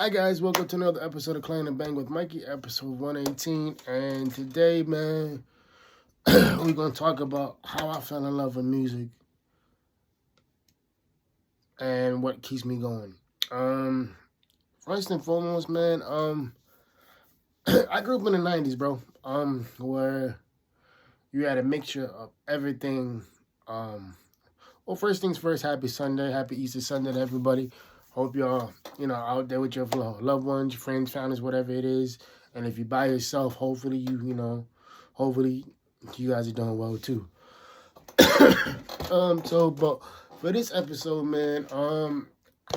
Hi guys, welcome to another episode of Clangin and Bang with Mikey, episode 118. And today, man, we're gonna talk about how I fell in love with music and what keeps me going. Um, First and foremost, man, I grew up in the '90s, bro. Where you had a mixture of everything. Um, well, first things first, happy Sunday, happy Easter Sunday to everybody. Hope y'all, out there with your loved ones, your friends, families, whatever it is. And if you're by yourself, hopefully hopefully you guys are doing well too. But for this episode, man,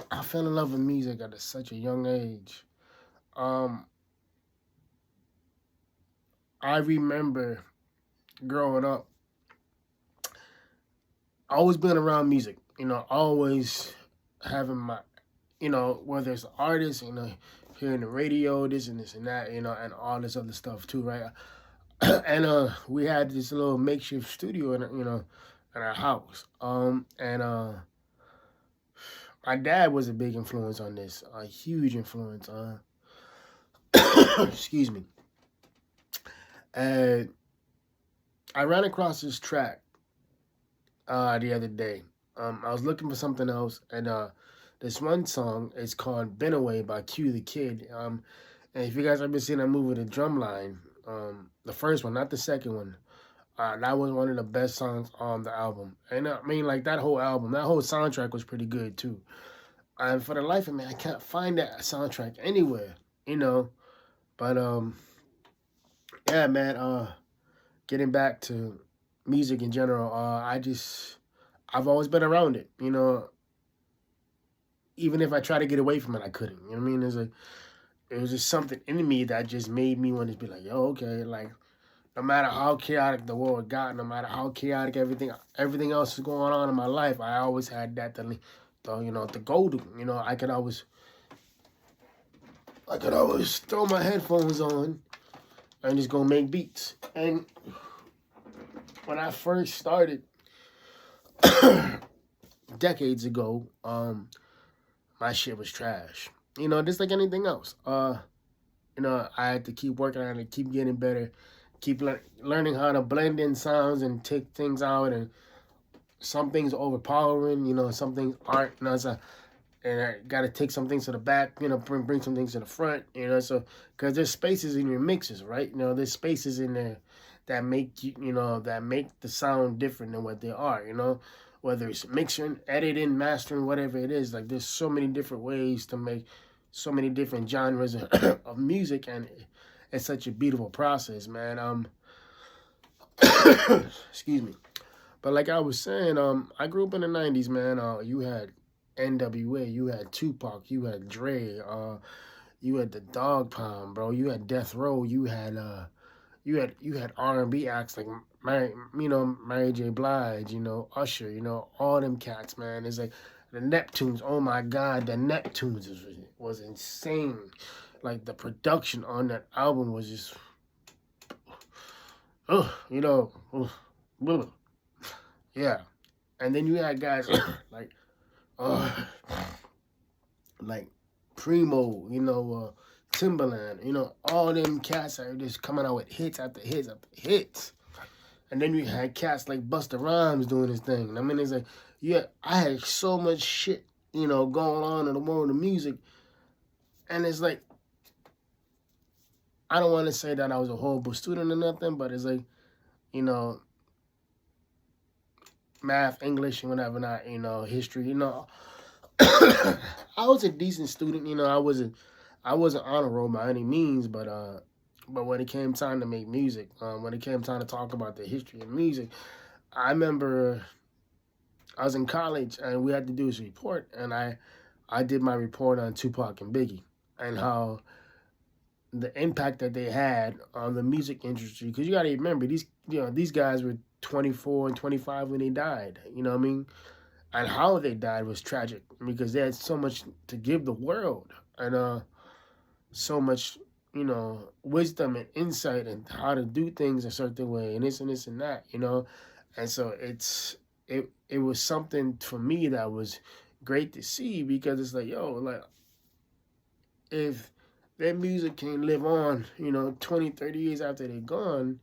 I fell in love with music at such a young age. Um, I remember growing up, always being around music. Always having my, whether it's artists, hearing the radio, this and that, and all this other stuff too, right? And we had this little makeshift studio in our house. And my dad was a big influence on this, a huge influence. Excuse me. And I ran across this track the other day. I was looking for something else, and this one song is called "Been Away" by Q the Kid. And if you guys ever seen that movie, The Drumline, the first one, not the second one, that was one of the best songs on the album. And I mean, like that whole album, that whole soundtrack was pretty good too. And for the life of me, I can't find that soundtrack anywhere, you know. But yeah, man. Getting back to music in general, I've always been around it, even if I try to get away from it, I couldn't. You know what I mean? It was just something in me that just made me want to be like, yo, okay, like no matter how chaotic the world got, no matter how chaotic everything else is going on in my life, I always had that to go to. I could always throw my headphones on and just go make beats. And when I first started decades ago, my shit was trash. Just like anything else. I had to keep working on it, keep getting better, keep learning how to blend in sounds and take things out. And some things are overpowering, some things aren't. And I got to take some things to the back, bring some things to the front, so because there's spaces in your mixes, right? There's spaces in there that make that make the sound different than what they are, whether it's mixing, editing, mastering, whatever it is. Like there's so many different ways to make so many different genres of music, and it's such a beautiful process, man. Excuse me. But like I was saying, I grew up in the '90s, man. You had NWA, you had Tupac, you had Dre, you had the Dog Pound, bro. You had Death Row, you had R&B acts like Mary J. Blige, Usher, all them cats, man. It's like the Neptunes. Oh my God, the Neptunes was insane. Like the production on that album was just, yeah. And then you had guys like, uh, like Primo, Timberland, all them cats are just coming out with hits after hits after hits. And then you had cats like Busta Rhymes doing his thing. I mean, it's like, yeah, I had so much shit, going on in the world of music. And it's like, I don't want to say that I was a horrible student or nothing, but it's like, you know, math, English, and whatever not, history, I was a decent student, I wasn't honor roll by any means, but when it came time to make music, when it came time to talk about the history of music, I remember I was in college and we had to do this report, and I did my report on Tupac and Biggie and how the impact that they had on the music industry. Because you got to remember these guys were 24 and 25 when they died. You know what I mean? And how they died was tragic because they had so much to give the world, and so much wisdom and insight and how to do things a certain way and this and that, and so it was something for me that was great to see, because it's like, yo, like if their music can live on, 20, 30 years after they're gone,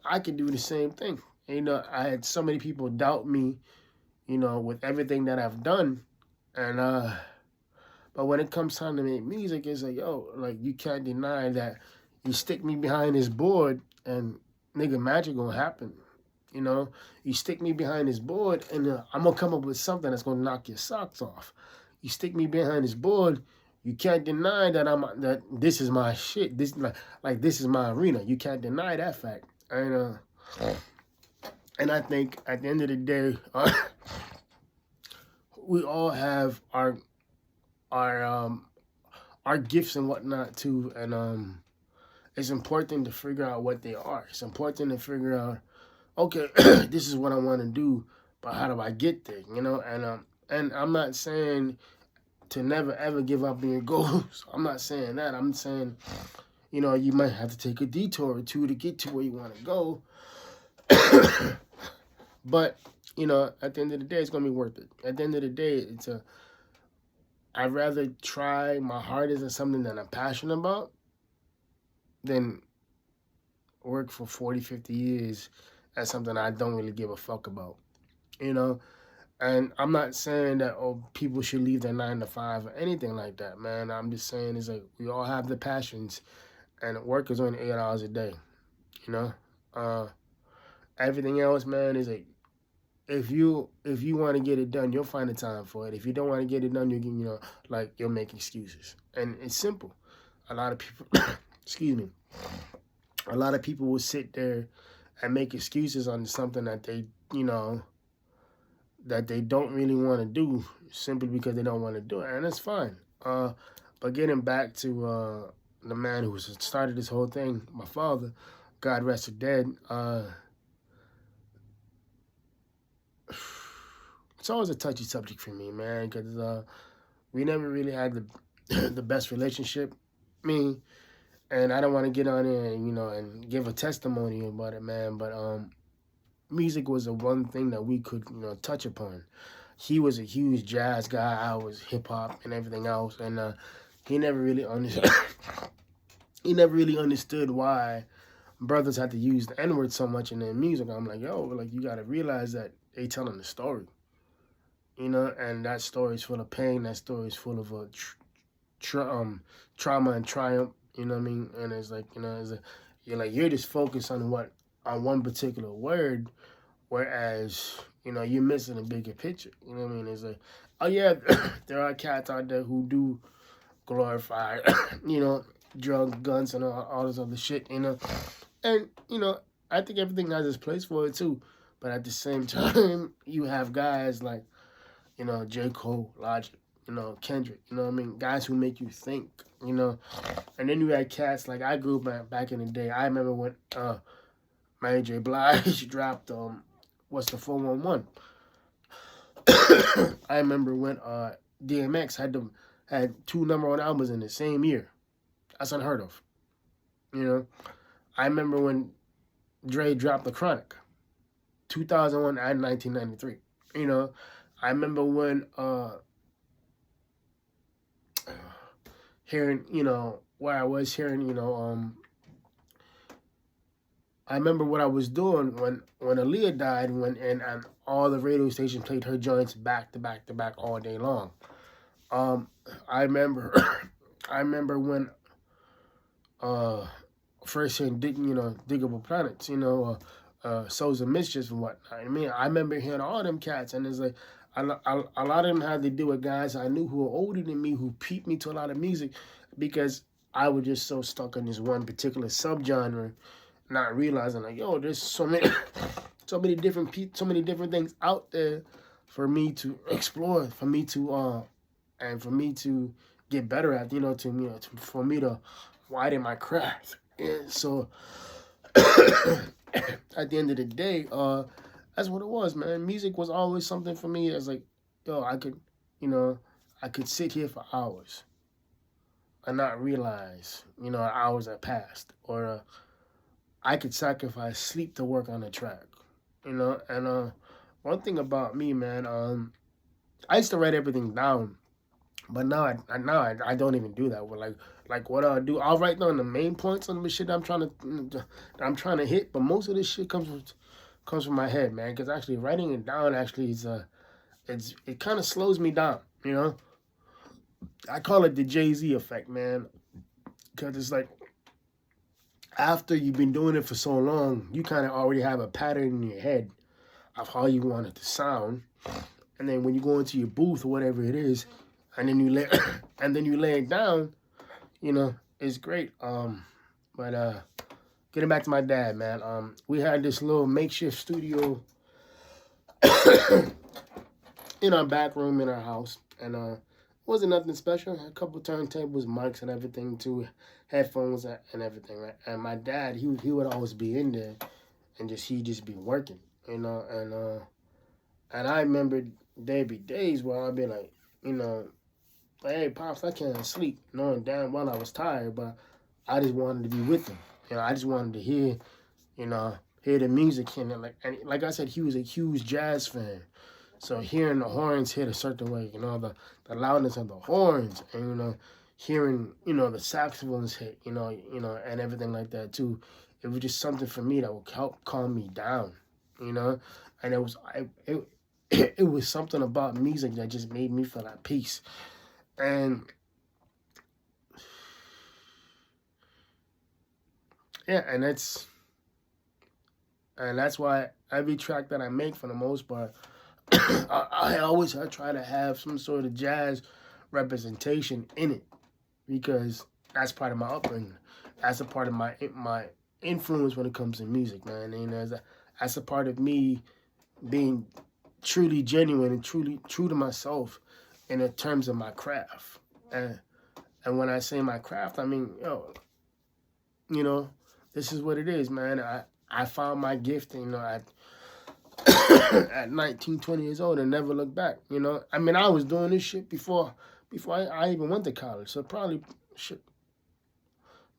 I could do the same thing. I had so many people doubt me, with everything that I've done. And but when it comes time to make music, it's like, yo, like you can't deny that you stick me behind this board and nigga magic gonna happen. You stick me behind this board and I'm gonna come up with something that's gonna knock your socks off. You stick me behind this board, you can't deny that this is my shit. This like this is my arena. You can't deny that fact. And I think at the end of the day, we all have our our gifts and whatnot too, and it's important to figure out what they are. It's important to figure out, okay, this is what I want to do, but how do I get there? And I'm not saying to never ever give up on your goals. I'm not saying that. I'm saying, you might have to take a detour or two to get to where you want to go. But, at the end of the day, it's going to be worth it. At the end of the day, I'd rather try my hardest at something that I'm passionate about than work for 40, 50 years at something I don't really give a fuck about, And I'm not saying that, people should leave their 9 to 5 or anything like that, man. I'm just saying it's like we all have the passions, and work is only 8 hours a day, Everything else, man, is like, if you want to get it done, you'll find the time for it. If you don't want to get it done, you'll make excuses. And it's simple. A lot of people, excuse me, a lot of people will sit there and make excuses on something that they, that they don't really want to do simply because they don't want to do it. And that's fine. But getting back to the man who started this whole thing, my father, God rest him dead, it's always a touchy subject for me, man, because we never really had the best relationship, me, and I don't want to get on there and, and give a testimony about it, man, but music was the one thing that we could, touch upon. He was a huge jazz guy, I was hip-hop and everything else, and he never really understood, why brothers had to use the N-word so much in their music. I'm like, yo, like, you got to realize that they telling the story. And that story is full of pain. That story is full of trauma and triumph. You know what I mean? And it's like, you're just focused on one particular word, whereas you're missing a bigger picture. You know what I mean? It's like, oh yeah, there are cats out there who do glorify, drugs, guns, and all this other shit. And I think everything has its place for it too. But at the same time, you have guys like, J. Cole, Logic, Kendrick, what I mean? Guys who make you think, And then you had cats like, I grew up back in the day. I remember when Mary J. Blige dropped What's the 411? I remember when DMX had 2 #1 albums in the same year. That's unheard of. I remember when Dre dropped The Chronic, 2001 and 1993. I remember when hearing, where I was hearing, I remember what I was doing when Aaliyah died, and all the radio stations played her joints back to back to back all day long. I remember when first hearing Diggable Planets, Souls of Mischief and whatnot. I mean, I remember hearing all them cats, and it's like a lot of them had to do with guys I knew who were older than me, who peeped me to a lot of music, because I was just so stuck on this one particular subgenre, not realizing like, yo, there's so many different things out there for me to explore, for me to get better at, for me to widen my craft. And so at the end of the day, that's what it was, man. Music was always something for me. It's like, yo, I could sit here for hours and not realize, hours had passed, or I could sacrifice sleep to work on a track, And one thing about me, man, I used to write everything down But now I don't even do that. Well, like what I'll do, I'll write down the main points on the shit that I'm trying to hit. But most of this shit comes from my head, man. Because actually writing it down actually it kind of slows me down. I call it the Jay-Z effect, man. Because it's like after you've been doing it for so long, you kind of already have a pattern in your head of how you want it to sound. And then when you go into your booth or whatever it is, and then you lay and then you lay it down, it's great. But getting back to my dad, man. We had this little makeshift studio in our back room in our house, and it wasn't nothing special. A couple turntables, mics, and everything too, headphones and everything. Right? And my dad, he would always be in there, and he'd just be working, and I remember there'd be days where I'd be like, hey, pops, I can't sleep, knowing damn well I was tired, but I just wanted to be with him. I just wanted to hear the music and like I said, he was a huge jazz fan. So hearing the horns hit a certain way, the loudness of the horns, and hearing the saxophones hit, and everything like that too. It was just something for me that would help calm me down, and it was something about music that just made me feel at peace. And yeah, and that's why every track that I make, for the most part, I try to have some sort of jazz representation in it, because that's part of my upbringing. That's a part of my influence when it comes to music, man. And that's a part of me being truly genuine and truly true to myself in the terms of my craft. And when I say my craft, I mean, this is what it is, man. I found my gift, at 19, 20 years old, and never looked back. I mean, I was doing this shit before I even went to college. So probably shit.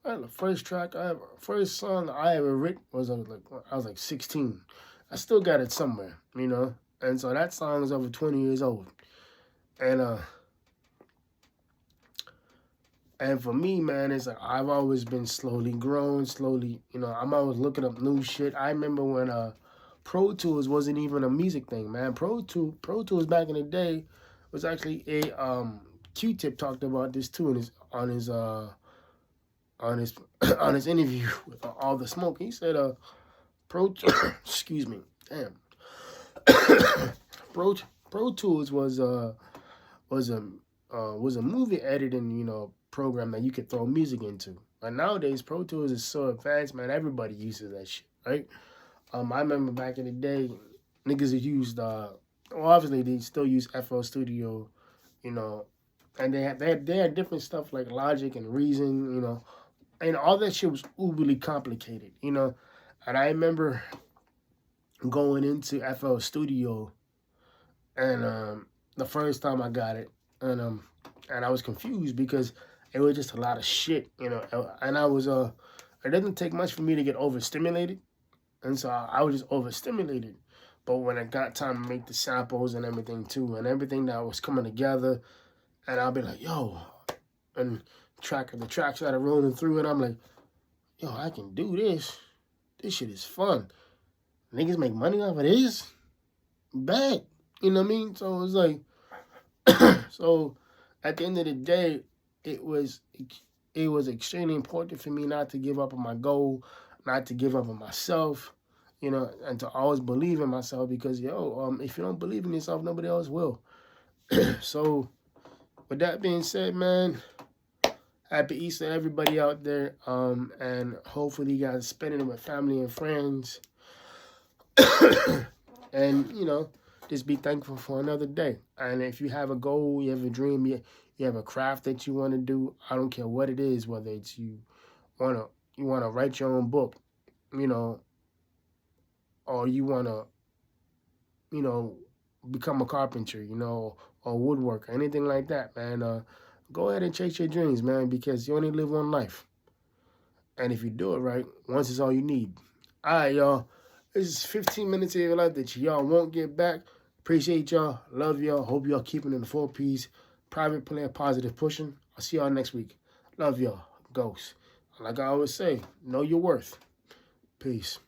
Well, the first song I ever wrote was I was like 16. I still got it somewhere, And so that song is over 20 years old. And for me, man, it's like I've always been slowly growing, I'm always looking up new shit. I remember when Pro Tools wasn't even a music thing, man. Pro Tools back in the day was actually a Q-Tip talked about this too on his on his interview with All the Smoke. He said excuse me, damn. Pro Tools was a movie editing program that you could throw music into. But nowadays Pro Tools is so advanced, man. Everybody uses that shit, right? I remember back in the day, niggas that used obviously they still use FL Studio, and they had different stuff like Logic and Reason, and all that shit was uberly complicated, And I remember going into FL Studio, and the first time I got it, and I was confused because it was just a lot of shit, and I was it doesn't take much for me to get overstimulated, and so I was just overstimulated. But when I got time to make the samples and everything too, and everything that was coming together, and I'll be like, yo, and the tracks that are rolling through, and I'm like, yo, I can do this. This shit is fun. Niggas make money off of this. Bad. You know what I mean? So it was like, so at the end of the day, it was extremely important for me not to give up on my goal, not to give up on myself, and to always believe in myself, because if you don't believe in yourself, nobody else will. So with that being said, man, happy Easter everybody out there, and hopefully you guys spending it with family and friends. And just be thankful for another day. And if you have a goal, you have a dream, you have a craft that you want to do, I don't care what it is, whether it's you want to write your own book, or you want to become a carpenter, or woodworker, anything like that, man. Go ahead and chase your dreams, man, because you only live one life. And if you do it right, once is all you need. All right, y'all. This is 15 minutes of your life that y'all won't get back. Appreciate y'all. Love y'all. Hope y'all keeping in the 4 Ps. Private Plan Positive Pushing. I'll see y'all next week. Love y'all. Ghost. Like I always say, know your worth. Peace.